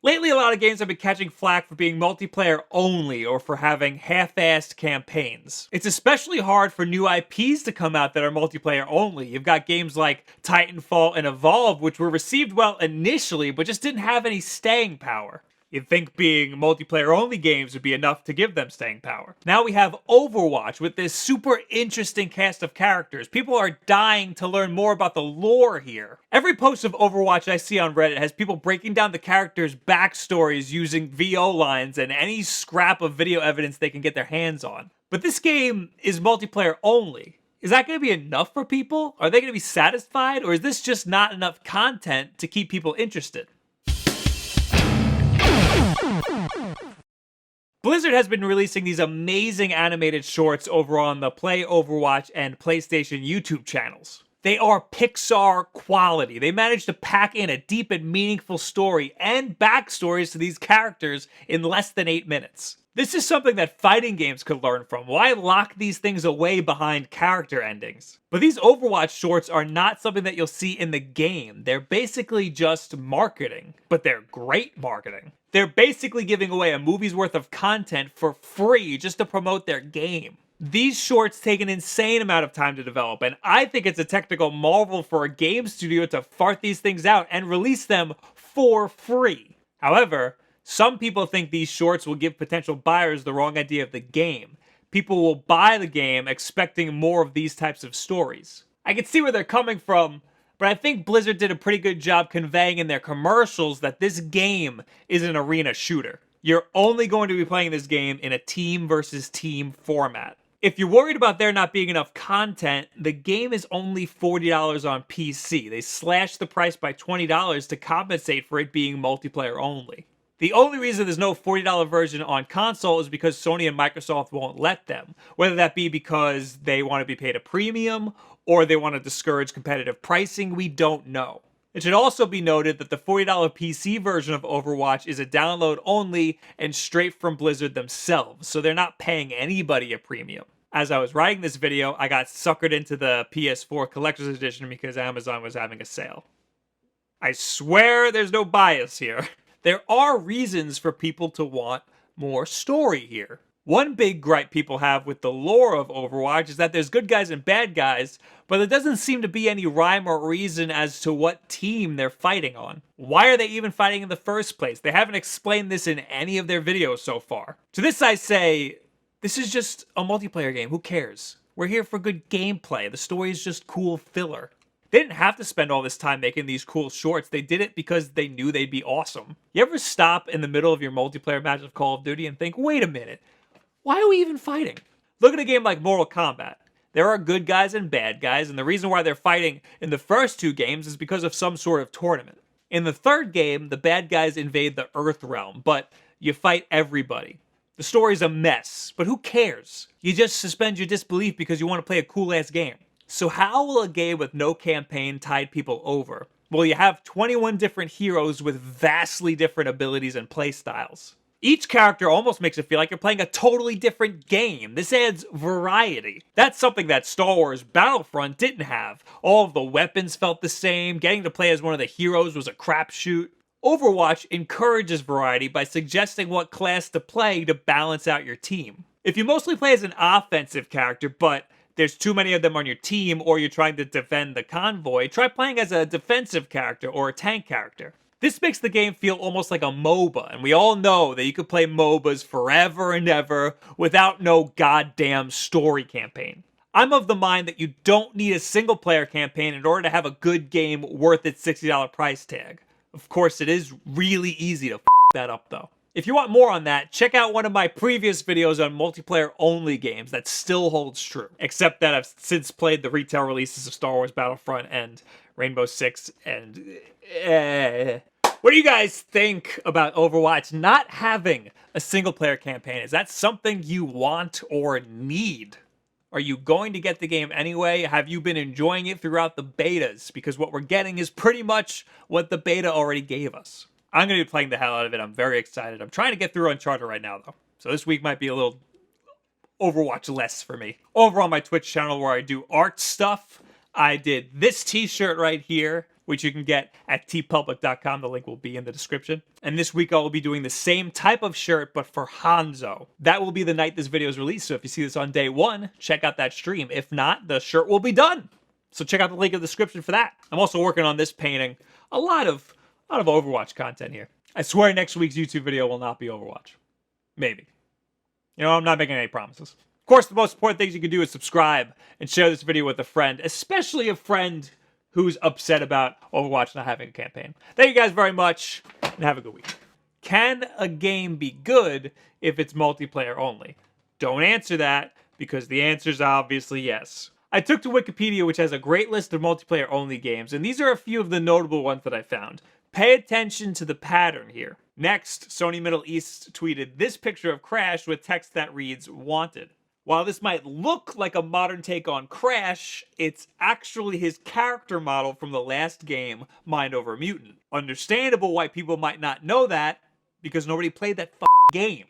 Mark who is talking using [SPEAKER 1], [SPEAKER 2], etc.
[SPEAKER 1] Lately, a lot of games have been catching flack for being multiplayer only or for having half-assed campaigns. It's especially hard for new IPs to come out that are multiplayer only. You've got games like Titanfall and Evolve, which were received well initially, but just didn't have any staying power. You'd think being multiplayer-only games would be enough to give them staying power. Now we have Overwatch with this super interesting cast of characters. People are dying to learn more about the lore here. Every post of Overwatch I see on Reddit has people breaking down the characters' backstories using VO lines and any scrap of video evidence they can get their hands on. But this game is multiplayer only. Is that going to be enough for people? Are they going to be satisfied? Or is this just not enough content to keep people interested? Blizzard has been releasing these amazing animated shorts over on the Play Overwatch and PlayStation YouTube channels. They are Pixar quality. They managed to pack in a deep and meaningful story and backstories to these characters in less than 8 minutes. This is something that fighting games could learn from. Why lock these things away behind character endings? But these Overwatch shorts are not something that you'll see in the game. They're basically just marketing, but they're great marketing. They're basically giving away a movie's worth of content for free just to promote their game. These shorts take an insane amount of time to develop, and I think it's a technical marvel for a game studio to fart these things out and release them for free. However, some people think these shorts will give potential buyers the wrong idea of the game. People will buy the game expecting more of these types of stories. I can see where they're coming from, but I think Blizzard did a pretty good job conveying in their commercials that this game is an arena shooter. You're only going to be playing this game in a team versus team format. If you're worried about there not being enough content, the game is only $40 on PC. They slashed the price by $20 to compensate for it being multiplayer only. The only reason there's no $40 version on console is because Sony and Microsoft won't let them. Whether that be because they want to be paid a premium or they want to discourage competitive pricing, we don't know. It should also be noted that the $40 PC version of Overwatch is a download only and straight from Blizzard themselves, so they're not paying anybody a premium. As I was writing this video, I got suckered into the PS4 Collector's Edition because Amazon was having a sale. I swear there's no bias here. There are reasons for people to want more story here. One big gripe people have with the lore of Overwatch is that there's good guys and bad guys, but there doesn't seem to be any rhyme or reason as to what team they're fighting on. Why are they even fighting in the first place? They haven't explained this in any of their videos so far. To this I say, this is just a multiplayer game. Who cares? We're here for good gameplay. The story is just cool filler. They didn't have to spend all this time making these cool shorts. They did it because they knew they'd be awesome. You ever stop in the middle of your multiplayer match of Call of Duty and think, wait a minute, why are we even fighting? Look at a game like Mortal Kombat. There are good guys and bad guys, and the reason why they're fighting in the first 2 games is because of some sort of tournament. In the 3rd game, the bad guys invade the Earth realm, but you fight everybody. The story's a mess, but who cares? You just suspend your disbelief because you want to play a cool-ass game. So how will a game with no campaign tide people over? Well, you have 21 different heroes with vastly different abilities and playstyles. Each character almost makes it feel like you're playing a totally different game. This adds variety. That's something that Star Wars Battlefront didn't have. All of the weapons felt the same. Getting to play as one of the heroes was a crapshoot. Overwatch encourages variety by suggesting what class to play to balance out your team. If you mostly play as an offensive character, but there's too many of them on your team or you're trying to defend the convoy, try playing as a defensive character or a tank character. This makes the game feel almost like a MOBA, and we all know that you could play MOBAs forever and ever without no goddamn story campaign. I'm of the mind that you don't need a single-player campaign in order to have a good game worth its $60 price tag. Of course, it is really easy to f that up, though. If you want more on that, check out one of my previous videos on multiplayer-only games that still holds true. Except that I've since played the retail releases of Star Wars Battlefront and Rainbow Six and... What do you guys think about Overwatch not having a single-player campaign? Is that something you want or need? Are you going to get the game anyway? Have you been enjoying it throughout the betas? Because what we're getting is pretty much what the beta already gave us. I'm going to be playing the hell out of it. I'm very excited. I'm trying to get through Uncharted right now, though. So this week might be a little Overwatch less for me. Over on my Twitch channel where I do art stuff, I did this t-shirt right here. which you can get at tpublic.com. The link will be in the description. And this week I will be doing the same type of shirt, but for Hanzo. That will be the night this video is released, so if you see this on day one, check out that stream. If not, the shirt will be done. So check out the link in the description for that. I'm also working on this painting. A lot of Overwatch content here. I swear next week's YouTube video will not be Overwatch. Maybe. You know, I'm not making any promises. Of course, the most important things you can do is subscribe and share this video with a friend, especially a friend who's upset about Overwatch not having a campaign. Thank you guys very much, and have a good week. Can a game be good if it's multiplayer only? Don't answer that, because the answer is obviously yes. I took to Wikipedia, which has a great list of multiplayer only games, and these are a few of the notable ones that I found. Pay attention to the pattern here. Next, Sony Middle East tweeted this picture of Crash with text that reads, "Wanted." While this might look like a modern take on Crash, it's actually his character model from the last game, Mind Over Mutant. Understandable why people might not know that, because nobody played that game.